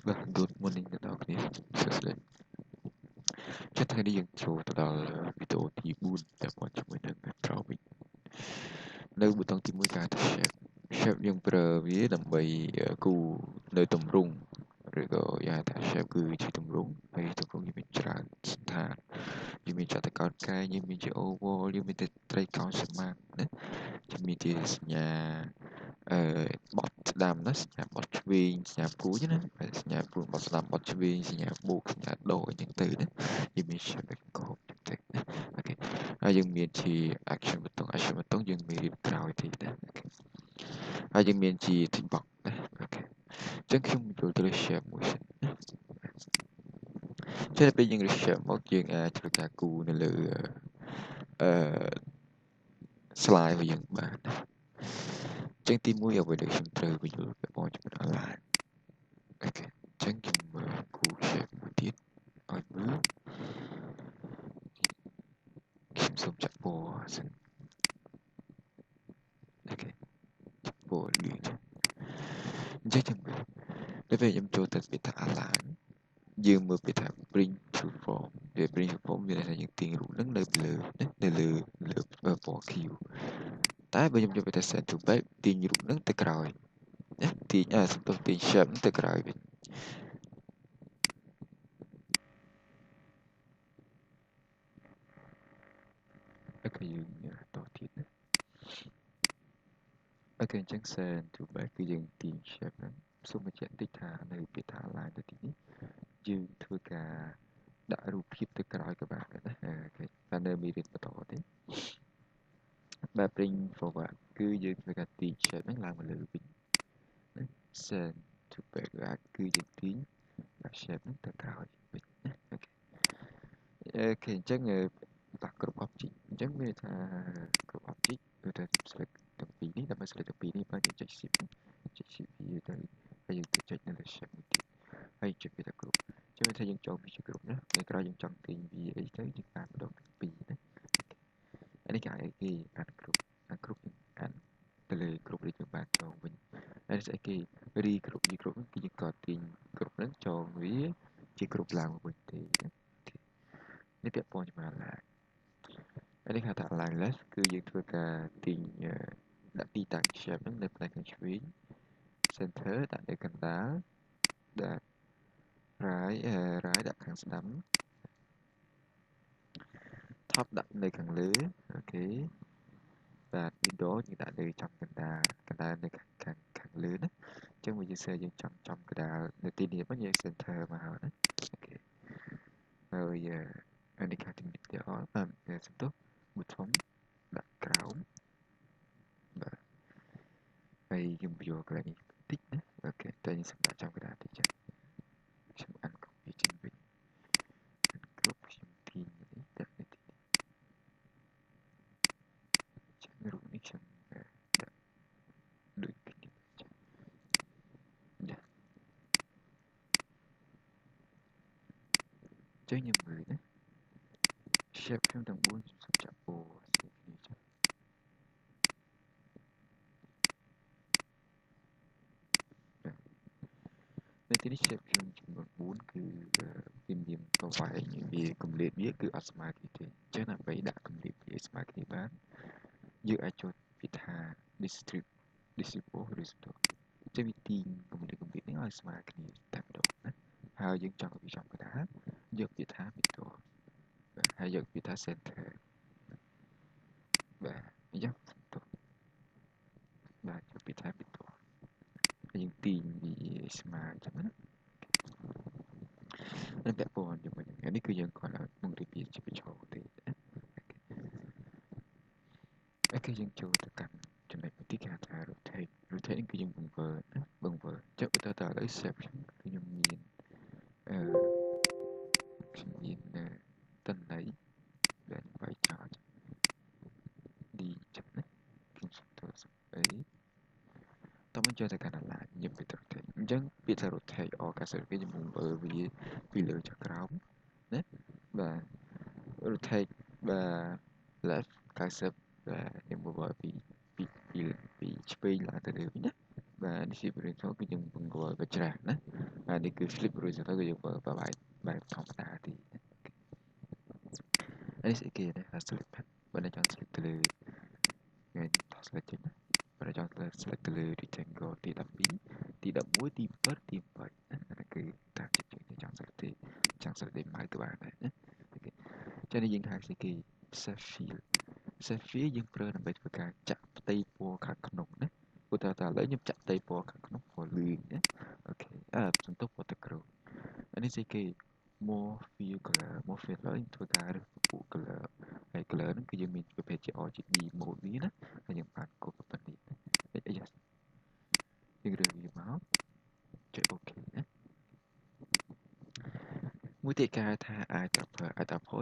Vâng, good morning tất cả các bạn. Chắcថ្ងៃនេះយើងចូលទៅដល់វីដេអូទី4ដែលព័ន្ធជាមួយនឹង drawing នៅប៊ូតុងទី1គេហៅថា shape យើងប្រើវាដើម្បីគូរនៅទម្រង់ឬក៏យ៉ាងថា shape គឺជាទម្រង់ហើយទម្រង់យើងមានច្រើនស្ថានយើងមានចតុកោណកែងយើងមានជា oval យើងមានត្រីកោណសមាសណាយើងមានជាសញ្ញាបត់ស្ដាំណាសញ្ញាបត់ឆ្វេងសញ្ញាព្រួយណាសញ្ញាព្រួយបត់ស្ដាំបត់ឆ្វេងសញ្ញាបូកសញ្ញាដកអញ្ចឹងទៅណាយើងមាន shape កោបអញ្ចឹងទៅណាអូខេហើយយើងមានជា action ប៊ូតុង action ប៊ូតុងយើងមានរៀបក្រោយតិចណាអូខេហើយយើងមានជា tick box ណាអូខេអញ្ចឹងខ្ញុំចូលទៅលើ shape មួយសិនណាចឹងពេលយើង shape មកយើងអាចធ្វើការគូរនៅលើអឺ slide របស់យើងបានណាចឹងទី1អ្វីដែលខ្ញុំត្រូវបញ្យល់ពីបងជាមួយ online អូខេចឹងខ្ញុំមើលគូ shape មួយទៀតឲ្យមើលខ្ញុំសូមចាក់ពណ៌សិនអូខេចាក់ពណ៌លឿងអញ្ចឹងខ្ញុំមើលដល់ពេលខ្ញុំចូលទៅពាក្យថា align យើងមើលពាក្យថា bring to form វា bring to form មានន័យថាយើងទាញរូបហ្នឹងនៅលើណានៅលើពណ៌ Q តែបើខ្ញុំយកពាក្យថា send to back ទាញរូបហ្នឹងទៅក្រោយណាទាញសំដៅទាញ shape ទៅក្រោយវិញអូខេយើងតទៀតណាអូខេអញ្ចឹង send to back គឺយើងទាញ shape ហ្នឹងសូមបញ្ជាក់តិចថានៅពាក្យថា align ទៅទីនេះយើងធ្វើការដាក់រូបភាពទៅក្រោយក៏បានដែរណាអូខេតែនៅមេរៀនបន្តទេបែប bring forward គឺយើងធ្វើការទាញ shape ហ្នឹងឡើងមកលើវិញណា send to back គឺយើងទាញដាក់ shape ហ្នឹងទៅក្រោយវិញណាអូខេអញ្ចឹងដាក់គ្រប់ object អញ្ចឹងមានថាគ្រប់ object គឺថា select ទាំងពីរនេះដើម្បី select ទាំងពីរនេះបើយើងចុច shift ចុច shift វាទៅហើយយើងទៅចុចនៅលើ shape មួយទៀតហើយចុចវាទៅគ្រប់ចឹងមានថាយើងចង់វាជាគ្រប់ណាពេលក្រោយយើងចង់ទាញវាអីទៅយើងអានម្ដងទាំងពីរណាអានេះគេអានគ្រប់យើងអានទៅលើគ្រប់ដែលយើងបានចងវិញហើយស្អីគេ re គ្រប់គឺយើងក៏ទាញគ្រប់ហ្នឹងចងវាជាគ្រប់ឡើងវិញទេណានេះពាក់ព័ន្ធជាមួយ align នេះគេថា align left គឺយើងធ្វើការទាញដាក់ទីតាំង shape ហ្នឹងនៅផ្នែកខាងឆ្វេង center ដាក់នៅកណ្ដាលដាក់ right ដាក់ខាងស្ដាំ top ដាក់នៅខាងលើអូខេបាទ window យើងដាក់នៅចំកណ្ដាលនៅខាងលើណាអញ្ចឹងបើយើងសេយើងចំកណ្ដាលនៅទីនេះមកយើង center មកហើយណាអូខេហើយនេះខាងទីនេះទៅអត់សំទោស bottom ដាក់ក្រោមបាទហើយយើងយកកន្លែងនេះតិចណាអូខេតែយើងសម្រាប់ចំកណ្ដាលតិចចឹងខ្ញុំអាន copy ចេញវិញគ្រប់ខ្ញុំទីនេះដាក់នៅទីនេះចឹងរូបនេះខ្ញុំដាក់ដូចគ្នាចឹងយ៉ាចឹងខ្ញុំមើលណា shape ខ្ញុំទាំង4ខ្ញុំសុំចាក់ពណ៌ស្អីគ្នាចឹងនៅទីនេះ shape ខ្ញុំចំនួន4គឺវាមានប្រវែងវាកម្រិតវាគឺអត់ស្មើគ្នាទេអញ្ចឹងដើម្បីដាក់កម្រិតវាស្មើគ្នាបានយើងអាចចូលពាក្យថា distribute ឬ stop អញ្ចឹងវាទាញកម្រិតនេះឲ្យស្មើគ្នាតែម្ដងណាហើយយើងចង់ឲ្យវាចំកណ្ដាលយកពាក្យថា middle បាទហើយយកពាក្យថា center បាទអញ្ចឹងបាទយកពាក្យថា middle ហើយយើងទាញវាស្មើអញ្ចឹងណានៅពាក់ព័ន្ធជាមួយនឹងនេះគឺយើងគាត់នឹងរៀបជាបញ្ចូលទេអូខេយើងចូលទៅកាន់ចំណុចទីគេហៅថា rotate គឺយើងបង្វិលណាបង្វិលចុះទៅឥឡូវ shape ខ្ញុំមានខ្ញុំមានតន័យដែលបាយចោលឌីចឹងណាខ្ញុំសុំទៅស្អីតោះមិនចូលទៅកាន់ align ខ្ញុំទៅ rotate អញ្ចឹងពាក្យថា rotate អកាសគេខ្ញុំបង្វិលវាពីលើចុះក្រោមណាបាទ rotate បាទ left 90បាទខ្ញុំបង្វិលពីឆ្វេងឡើងទៅលើវិញណា và đi ship rồi thôi cứ dừng bằng gọi và trả nè đi cứ flip rồi sau đó cứ dừng vào bài bài thông đã thì ini sẽ kia đấy là select path pada chọn select từ ngay top select na pada chọn select từ rectangle tidak muat tipe cái ta chọn select để mai các bạn này cho nên những hai sẽ kia Sapphire យើងប្រើដើម្បីធ្វើការចាក់ផ្ទៃពណ៌ខាងក្នុងណាឧទាហរណ៍ថាឥឡូវខ្ញុំចាក់ផ្ទៃពណ៌ខាងក្នុងពណ៌លឿងណាអូខេសន្ទុះពណ៌ទឹកក្រូចអានេះស្អីគេ Morphe color Morphe color យើងធ្វើការរើសពពួក color ហើយ color ហ្នឹងគឺយើងមានប្រភេទជា RGB mode វាណាហើយយើងបានកូដប៉ុណ្នេះyes យើងរើសវាមកចុច OK ណាមួយទៀតគេហៅថា eyedropper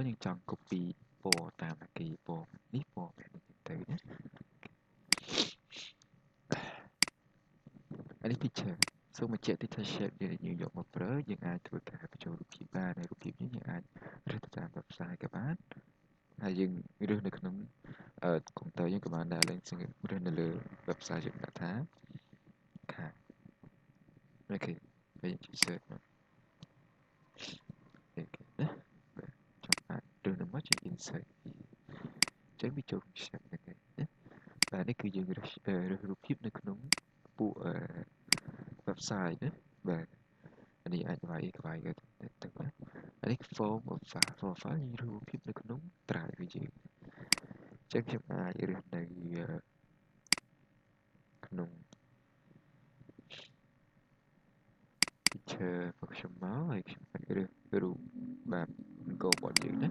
យើងចង់ copy ពណ៌តាមគេពណ៌នេះពណ៌បែបនេះទៅណាអានេះ picture សូមបញ្ជាក់ទីថា shape ដែលយើងយកមកប្រើយើងអាចធ្វើការបញ្ចូលរូបភាពបានហើយរូបភាពនេះយើងអាចរើសទៅតាម website ក៏បានហើយយើងរើសនៅក្នុងកុំព្យូទ័រយើងក៏បានដែរឡើងរើសនៅលើ website យើងដាក់ថាខាអូខេហើយយើង search មកអូខេណាចាំអាចរើសនៅមកជា insert ចឹងវាចូល shape ហ្នឹងហើយណាបាទនេះគឺយើងរើសរូបភាពនៅក្នុងពួកwebsite ណាបាទអានេះអាចវាយទៅណាអានេះ form of file យើងរើសរូបភាពនៅក្នុង drive វាយើងចឹងខ្ញុំអាចរើសនៅក្នុង picture របស់ខ្ញុំមកហើយខ្ញុំអាចរើសរូបបែប go របស់យើងណា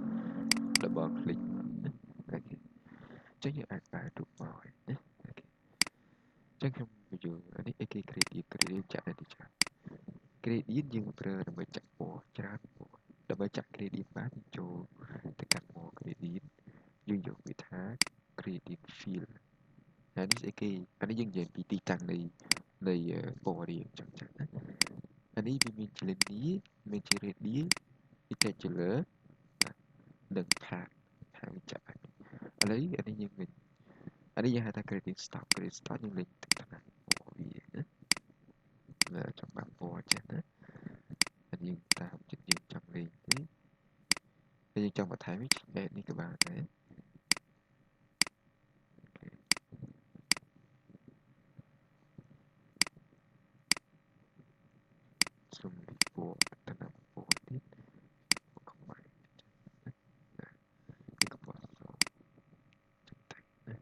double click ណាអូខេចឹងយើងអាចបែររូបមកហើយណាអូខេចឹងខ្ញុំបញ្ចូលអានេះគេ gradient ចាក់នៅទីច្រើន gradient យើងប្រើដើម្បីចាក់ពណ៌ច្រើនពណ៌ដើម្បីចាក់ gradient បានយើងចូលទៅកាន់ more gradient យើងយកវាថា gradient fill ហើយនេះស្អីគេអានេះយើងនិយាយពីទីតាំងនៃពណ៌រាងចឹងណាអានេះវាមានជា linear មានជា radial irregular និង path ហើយវាចាក់ឥឡូវអានេះយើងវិញអានេះយើងហៅថា gradient stop យើងលេងទឹកថ្នាំពណ៌វាណាចំបាប់ពណ៌ចេះណាអានេះយើងតាមចិត្តយើងចង់លេងទេហើយយើងចង់បន្ថែមនេះនេះក៏បានដែរសូមពីពណ៌ថ្នាំពណ៌ទៀតពណ៌ខ្មៅនេះក៏ពណ៌សណា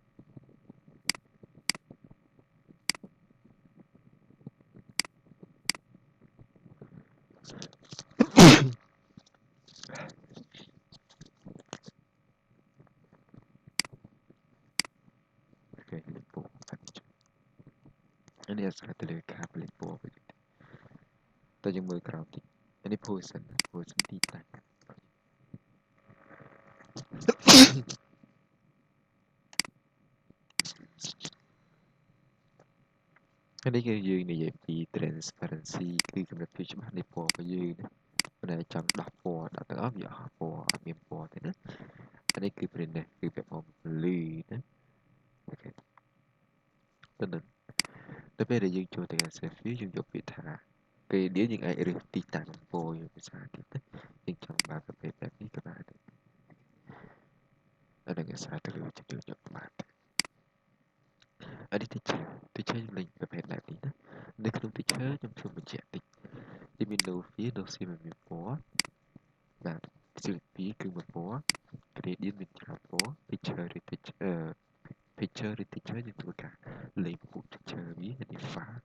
Okay, lipo. Ini adalah terdekat lipo. Kita jumpa kerana ini person tidak. Ini cái dương này về transparency khi cầm được phía bên lipo của dương này chọn đọc po đặt ở ốp nhỏ po miền po thế đó anh ấy cứ bên này cứแบบผมลือนะโอเคตอนนั้นแต่เป็นយើងចូលទៅ selfie យើងយកពាក្យថាគេដៀយើងអាចរើសទីតាំងពោយើងភាសាទៀតណាយើងចង់បានប្រភេទបែបនេះក៏បានដែរអានឹងសារទៅលើជំនឿយកបានអានេះ teacher យើងលេងប្រភេទបែបនេះណានៅក្នុង teacher ខ្ញុំជួយបញ្ជាក់តិចវាមាន no fear មិនមានពណ៌បាទ selfie គឺមួយពណ៌ gradient មានច្រើនពណ៌ picture ឬ picture ឬ teacher យើងធ្វើការលេងពួក teacher វានេះ file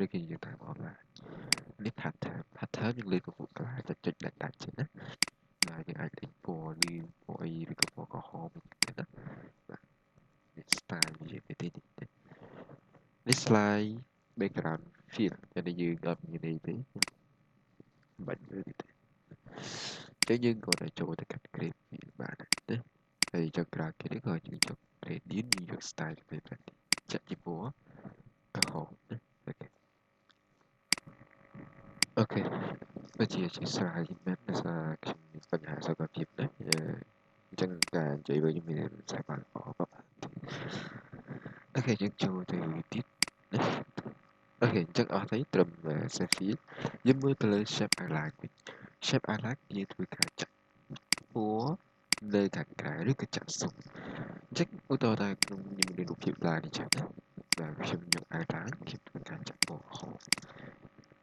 ឬគេយើងតាមអនឡាញនេះ pattern យើងលេងពួកកន្លែងចុចដាច់ចេញណាហើយយើងអាចលេងពណ៌លឿងពណ៌អីឬក៏ពណ៌ក្រហមទៅណាបាទនេះ style វាទៅទីនេះ slide background fill តែយើងអត់មាននេះទេបាច់លើទេចឹងយើងគាត់ឲ្យចូលទៅកាត់ grade វាបានណាហើយចុចក្រៅគេនេះក៏យើងចុច gradient យើងយក style ទៅបែបនេះចាក់ជាពណ៌ក្រហមណាអូខេដូចជាស្រាយមែនដោយសារខ្ញុំមានបញ្ហាសុខភាពណាអញ្ចឹងការនិយាយវិញខ្ញុំមានស្អាតបានល្អបាទអូខេយើងចូលទៅទៀតណា chắc ở thấy trùm xe phía giúp mưa tới shape I like như tôi cả chắc của nơi thằng cái rất là chặt sụp chắc ô tô ta cũng như mình được kịp lại đi chắc và khi mình ai lái kịp tôi cả chắc bộ hồ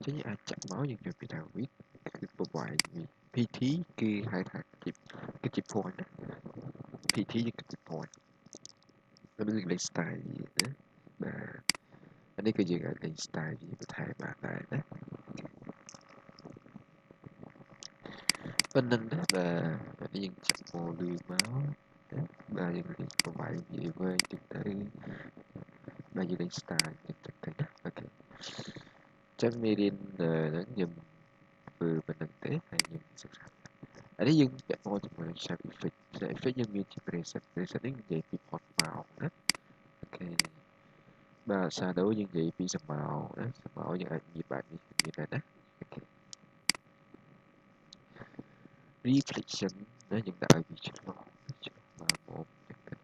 chứ ai chặt máu như kiểu bị đau biết cái bộ bài vì PT kia hai thằng kịp cái chip point đó PT với cái chip point nó mới lên style gì đó và anh ấy cái gì gọi lên style gì mà thay bạn lại đó bên nên đó và những chặt bộ đưa máu và những cái bộ bài gì với thực tế và những style thực tế đó ok chắc mirin nó nhầm vừa bên thực tế hay nhầm sự thật ở đây dừng chặt bộ thì mình sẽ phải dừng như chỉ preset đến vậy thì hot màu đó ok và xa đối như vậy vì sa màu như anh như bạn như này đó ok reflection nó những đại vị trí mà một ok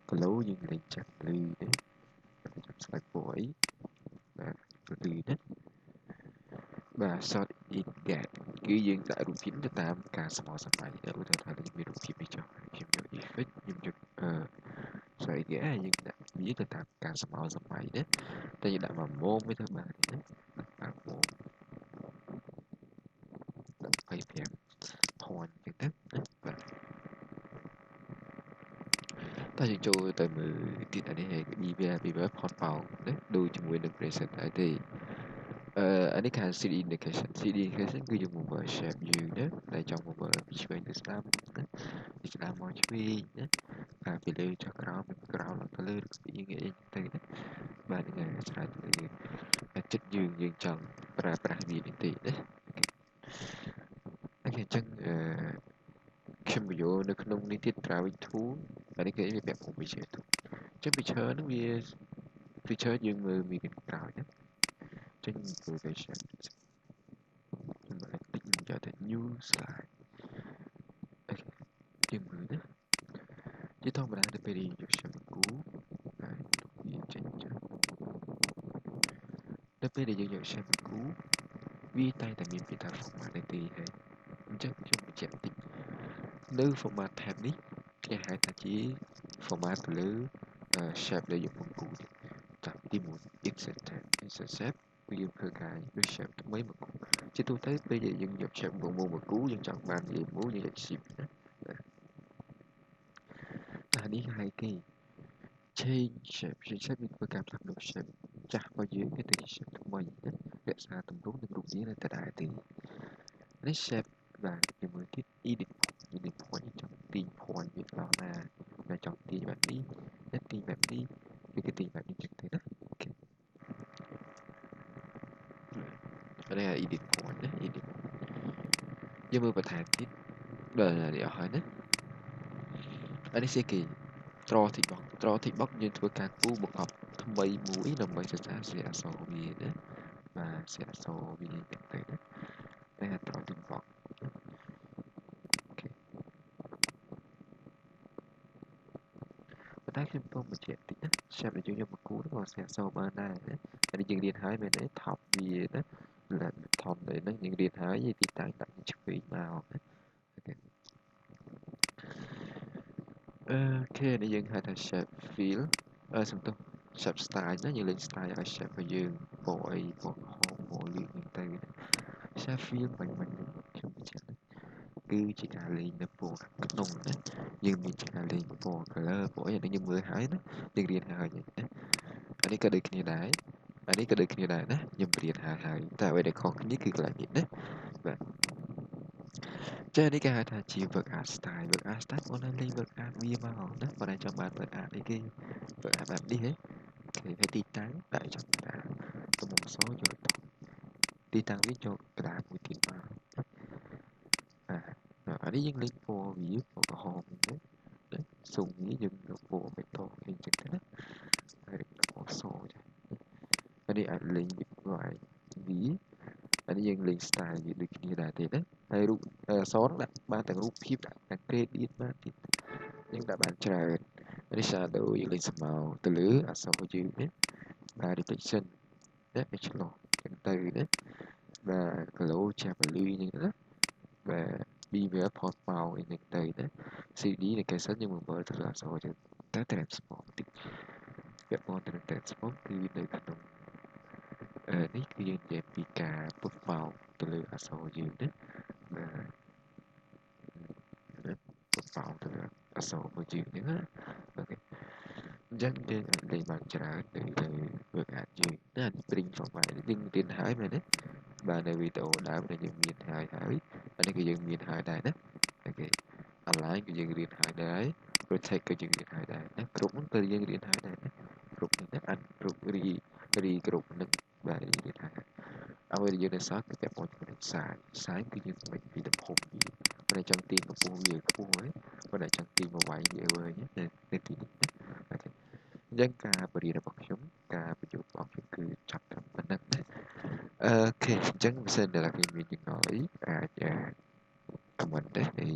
glow những lên chặt lư đấy slide boy và lư đó và short in gạt cứ dừng tạiรูปphímจะตามการสมอสมัยแล้วอุตสาหะมีรูปphímไม่จอพิมพ์อยู่ effect พิมพ์อยู่xoay ghế nhưng đã biết là tạm càng small sầm mày đấy tại vì đã mà môn với các bạn đấy bạn môn phải phèm point cái tức và ta chỉ cho tới mười tiết ở đây hay bị bé hot vào đấy đôi chung với được present ở thì anh ấy can CD indication cứ dùng một bờ shape như đấy lại trong một bờ visual Islam mau cuy đấy và vì lưu cho ground là cái lưu được bị nghĩa như thế đấy và những người sai thì chất dương trần pra vì định tỷ đấy ok chắc khi mà vôនៅក្នុងនេះទៀត driving tool អានេះគេវាពាក់ព័ន្ធវិជាទូចឹង picture ហ្នឹងវា picture យើងមើលមានក្រោយណាចឹងធ្វើ version ខ្ញុំអាចតិចខ្ញុំយកទៅ new slide អូខេយើងមើលណាជាធម្មតាទៅពេលយើងយក shape គូហើយវាចេញចឹងទៅពេលដែលយើងយក shape គូវាតែតែមានពាក្យថា format ទេហើយអញ្ចឹងខ្ញុំបញ្ជាក់តិចនៅ format tab នេះគេហៅថាជា format ទៅលើ shape ដែលយើងបង្ကူចាប់ទី1 insert tab insert shape គឺយើងធ្វើការយក shape ថ្មីមកគូជាទូទៅពេលដែលយើងយក shape មកគូយើងចង់បាននិយាយមួយយើងយក shift ណាតែនេះហៅគេ change shape វាធ្វើការផ្លាស់ប្ដូរ shape ចាស់របស់យើងទៅជា shape ថ្មីណារក្សាទម្រង់និងរូបរាងនៅដដែលទេនេះ shape បាទយើងមើលទៀត edit point ចង់ទាញ point វាដល់ណាដែលចង់ទាញបែបនេះតែទាញបែបនេះវាគឺទាញបែបនេះចឹងទៅណាអូខេនេះ edit point ណា edit យើងមើលបន្ថែមទៀតបាទនេះអស់ហើយណាអានេះគេ draw tick box យើងធ្វើការគូបង្កប់ថ្មីមួយដើម្បីសរសេរអក្សរវាណាបាទសរសេរអក្សរវាទៅណាតែ draw tick box អូខេប៉ុន្តែខ្ញុំសូមបញ្ជាក់តិចណា shape ដែលយើងយកមកគូនោះក៏សរសេរអក្សរបានដែរណាអានេះយើងរៀនហើយមែនទេ top វាណាlà thon đấy nó những điện thái gì thì tại tại chụp phí màu ok ok để dừng hai thằng shape fill xong tôi shape style nó như lên style ở shape và dừng bộ hồ liên những từ shape fill mình không biết cứ chỉ cả lên là bộ cái nông đó nhưng mình chỉ cả lên bộ color bộ này nó như mưa hái đó nhưng điện hai vậy anh ấy có được như đấy anh ấy có được như đấy đó nhưng điện hai tại vậy để khó nhấtคือlại vậy đó và chơi đi cái là chỉ vật art style con lên vật art vi màu đó và đây cho bạn vật art đi kia vật art bạn đi hết thì phải đi trắng tại cho người ta có một số rồi đi tăng viết cho người ta một tiền vào ở đây dân lên phố viết của cái hòm đấy đấy sùng với dân được phố phải to hình chữ thế đấy đây là một số ở đây anh lên gọi ví ở đây dân lên style gì được như là thế đấy hay lúc số đặt ba tầng lúc phím đặt credit ba thì nhưng đã bạn chờ នេះ shadow យើងលេងស្មៅទៅលើអក្សរយើងណា detection ណាវាឆ្លងចឹងទៅណាបាទ glow chapelry ចឹងណាបាទ beware post bound អីហ្នឹងទៅណា CD នៃ cassette យើងមើលទៅអក្សរចឹងតែ transport តិចពាក់ព័ន្ធទៅនឹង transport គឺនៅក្នុងនេះគឺយើងនិយាយពីការពុតបោកទៅលើអក្សរយើងណាបាទពុតបោកទៅលើអក្សររបស់យើងហ្នឹងណាអូខេអញ្ចឹងយើងអាចលេងបានច្រើនទៅលើ work art យើងណា bring format យើងរៀនហើយមែនទេបាទនៅវីដេអូដើមដែលយើងមានហើយអានេះគឺយើងមានហើយដែរណាអូខេ align គឺយើងរៀនហើយដែរ rotate ក៏យើងរៀនហើយដែរណាគ្រប់ហ្នឹងគឺយើងរៀនហើយដែរណាគ្រប់ហ្នឹងណាអាចគ្រប់គ្រប់ហ្នឹងបាទយើងរៀនហើយអ្វីដែលយើងនៅសល់គឺពាក់ព័ន្ធជាមួយនឹងសាយគឺយើងសម្រេចពីទំហំវាបើតែចង់ទាញកម្ពស់វាខ្ពស់ហើយបើតែចង់ទាញមកវាយវាវិញនៅទីនេះណាអូខេអញ្ចឹងការបរិយារបស់ខ្ញុំការបញ្ចូលរបស់ខ្ញុំគឺចាប់ត្រឹមប៉ុណ្ណឹងណាអូខេអញ្ចឹងបើសិនតែគេមានចំណុចអីអាច comment ដែរហើយ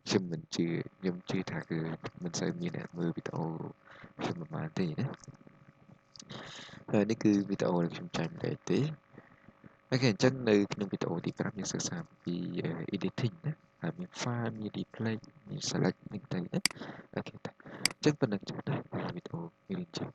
ខ្ញុំមិនជឿខ្ញុំជឿថាគឺមិនសូវមានអ្នកមើលវីដេអូខ្ញុំប្រហែលទេណាហើយនេះគឺវីដេអូដែលខ្ញុំចែកម្លែកទេអូខេអញ្ចឹងនៅក្នុងវីដេអូទី5យើងសិក្សាពី editing ណាហើយមាន file មាន replay មាន select ហ្នឹងទៅណាអូខេអញ្ចឹងប៉ុណ្ណឹងចុះណាវីដេអូរៀនជើង